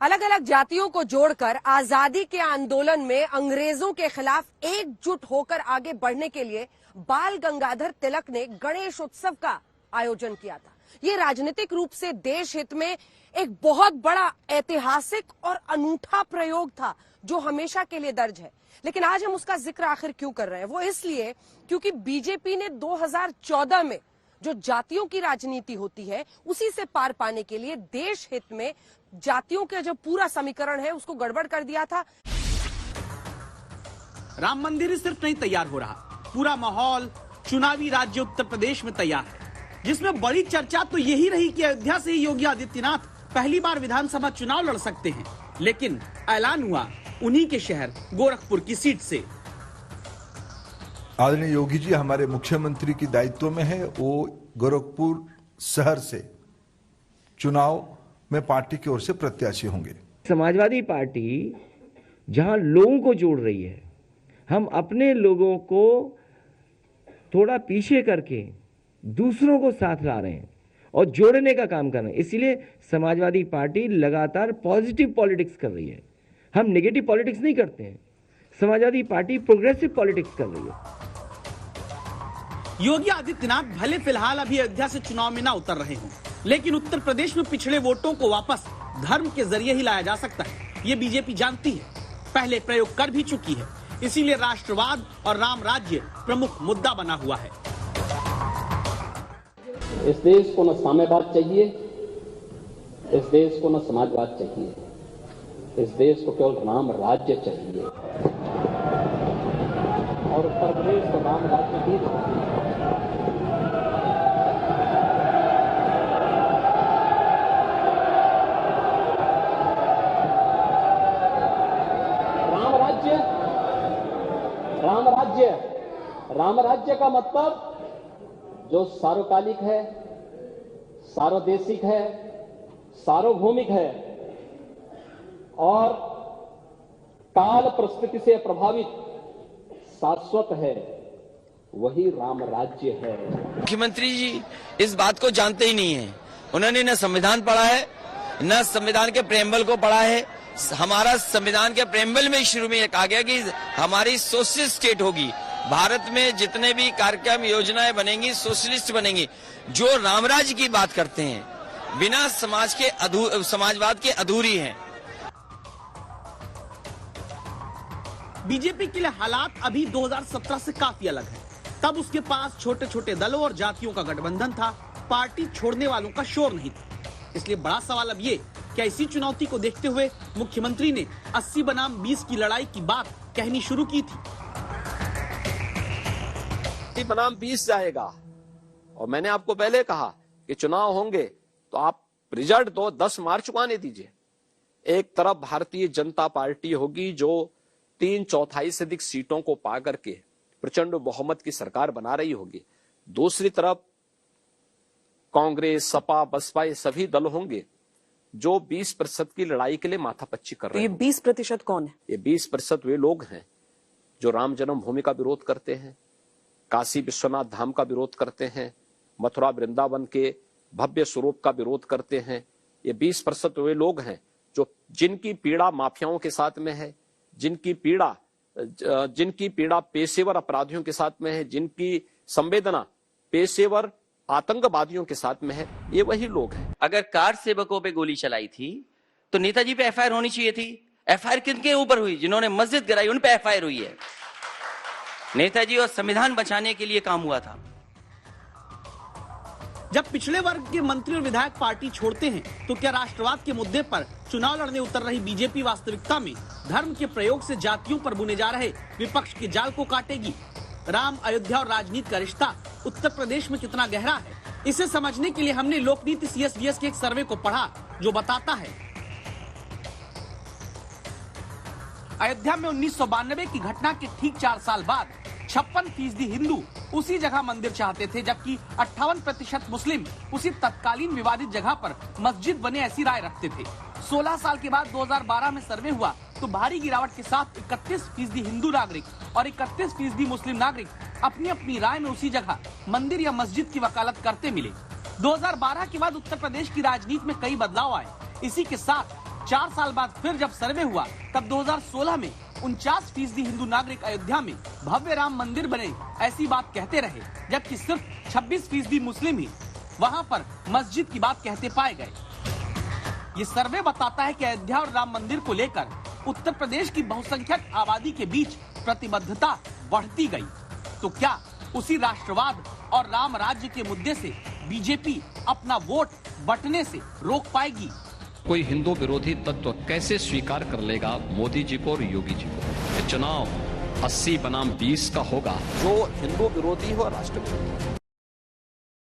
अलग अलग जातियों को जोड़कर आजादी के आंदोलन में अंग्रेजों के खिलाफ एकजुट होकर आगे बढ़ने के लिए बाल गंगाधर तिलक ने गणेश उत्सव का आयोजन किया था। ये राजनीतिक रूप से देश हित में एक बहुत बड़ा ऐतिहासिक और अनूठा प्रयोग था जो हमेशा के लिए दर्ज है। लेकिन आज हम उसका जिक्र आखिर क्यों कर रहे हैं? वो इसलिए क्योंकि बीजेपी ने 2014 में जो जातियों की राजनीति होती है उसी से पार पाने के लिए देश हित में जातियों का जो पूरा समीकरण है उसको गड़बड़ कर दिया था। राम मंदिर सिर्फ नहीं तैयार हो रहा, पूरा माहौल चुनावी राज्य उत्तर प्रदेश में तैयार है, जिसमें बड़ी चर्चा तो यही रही कि अयोध्या से ही योगी आदित्यनाथ पहली बार विधानसभा चुनाव लड़ सकते हैं। लेकिन ऐलान हुआ उन्हीं के शहर गोरखपुर की सीट से। आदरणीय योगी जी हमारे मुख्यमंत्री की दायित्व में है, वो गोरखपुर शहर से चुनाव में पार्टी की ओर से प्रत्याशी होंगे। समाजवादी पार्टी जहां लोगों को जोड़ रही है, हम अपने लोगों को थोड़ा पीछे करके दूसरों को साथ ला रहे हैं और जोड़ने का काम कर रहे हैं। इसीलिए समाजवादी पार्टी लगातार पॉजिटिव पॉलिटिक्स कर रही है। हम नेगेटिव पॉलिटिक्स नहीं करते हैं। समाजवादी पार्टी प्रोग्रेसिव पॉलिटिक्स कर रही है। योगी आदित्यनाथ भले फिलहाल अभी अयोध्या से चुनाव में ना उतर रहे हों, लेकिन उत्तर प्रदेश में पिछड़े वोटों को वापस धर्म के जरिए ही लाया जा सकता है। ये बीजेपी जानती है, पहले प्रयोग कर भी चुकी है। इसीलिए राष्ट्रवाद और राम राज्य प्रमुख मुद्दा बना हुआ है। इस देश को न साम्यवाद चाहिए, इस देश को न समाजवाद चाहिए, इस देश को केवल राम राज्य चाहिए और उत्तर प्रदेश को राम राज्य भी चाहिए। राम राज्य का मतलब जो सार्वकालिक है, सार्वदेशिक है, सार्वभौमिक है और काल परिस्थिति से प्रभावित शाश्वत है, वही राम राज्य है। मुख्यमंत्री जी इस बात को जानते ही नहीं है। उन्होंने न संविधान पढ़ा है, न संविधान के प्रेम्बल को पढ़ा है। हमारा संविधान के प्रेम्बल में शुरू में कहा गया कि हमारी सोशलिस्ट स्टेट होगी। भारत में जितने भी कार्यक्रम योजनाएं बनेंगी सोशलिस्ट बनेंगी। जो रामराज्य की बात करते हैं बिना समाजवाद के अधूरी हैं। बीजेपी के लिए हालात अभी 2017 से काफी अलग है। तब उसके पास छोटे छोटे दलों और जातियों का गठबंधन था, पार्टी छोड़ने वालों का शोर नहीं था। इसलिए बड़ा सवाल अब ये क्या इसी चुनौती को देखते हुए मुख्यमंत्री ने 80 बनाम 20 की लड़ाई की बात कहनी शुरू की थी। 80 बनाम 20 जाएगा और मैंने आपको पहले कहा कि चुनाव होंगे तो आप रिजल्ट दो, 10 मार्च को आने दीजिए। एक तरफ भारतीय जनता पार्टी होगी जो 3/4 से अधिक सीटों को पा करके प्रचंड बहुमत की सरकार बना रही होगी। दूसरी तरफ कांग्रेस, सपा, बसपा ये सभी दल होंगे जो 20% की लड़ाई के लिए माथापच्ची कर रहे हैं। तो ये 20% कौन है? ये 20% वे लोग हैं जो राम जन्मभूमि का विरोध करते हैं, काशी विश्वनाथ धाम का विरोध करते हैं, मथुरा वृंदावन के भव्य स्वरूप का विरोध करते हैं। ये 20% वे लोग हैं जो जिनकी पीड़ा माफियाओं के साथ में है, जिनकी पीड़ा पेशेवर अपराधियों के साथ में है, जिनकी संवेदना पेशेवर आतंकवादियों के साथ में है। ये वही लोग हैं। अगर कार सेवकों पे गोली चलाई थी तो नेताजी पे एफआईआर होनी चाहिए थी। एफआईआर किनके ऊपर हुई? जिन्होंने मस्जिद गिराई उन पे एफआईआर हुई है। नेताजी और संविधान बचाने के लिए काम हुआ था। जब पिछड़े वर्ग के मंत्री और विधायक पार्टी छोड़ते हैं तो क्या राष्ट्रवाद के मुद्दे पर चुनाव लड़ने उतर रही बीजेपी वास्तविकता में धर्म के प्रयोग से जातियों पर बुने जा रहे विपक्ष के जाल को काटेगी? राम, अयोध्या और राजनीति का रिश्ता उत्तर प्रदेश में कितना गहरा है, इसे समझने के लिए हमने लोकनीति CSBS के एक सर्वे को पढ़ा जो बताता है अयोध्या में 1992 की घटना के ठीक 4 साल बाद 56% हिंदू उसी जगह मंदिर चाहते थे, जबकि 58% मुस्लिम उसी तत्कालीन विवादित जगह पर मस्जिद बने ऐसी राय रखते थे। 16 साल के बाद 2012 में सर्वे हुआ तो भारी गिरावट के साथ 31% हिंदू नागरिक और 31% मुस्लिम नागरिक अपनी अपनी राय में उसी जगह मंदिर या मस्जिद की वकालत करते मिले। 2012 के बाद उत्तर प्रदेश की राजनीति में कई बदलाव आए। इसी के साथ 4 साल बाद फिर जब सर्वे हुआ तब 2016 में 49% हिंदू नागरिक अयोध्या में भव्य राम मंदिर बने ऐसी बात कहते रहे, जबकि सिर्फ 26% मुस्लिम ही वहां पर मस्जिद की बात कहते पाए गए। ये सर्वे बताता है कि अयोध्या और राम मंदिर को लेकर उत्तर प्रदेश की बहुसंख्यक आबादी के बीच प्रतिबद्धता बढ़ती गई। तो क्या उसी राष्ट्रवाद और राम राज्य के मुद्दे से बीजेपी अपना वोट बंटने से रोक पाएगी? कोई हिंदू विरोधी तत्व कैसे स्वीकार कर लेगा मोदी जी को और योगी जी को? चुनाव 80 बनाम 20 का होगा। जो हिंदू विरोधी हो राष्ट्र विरोधी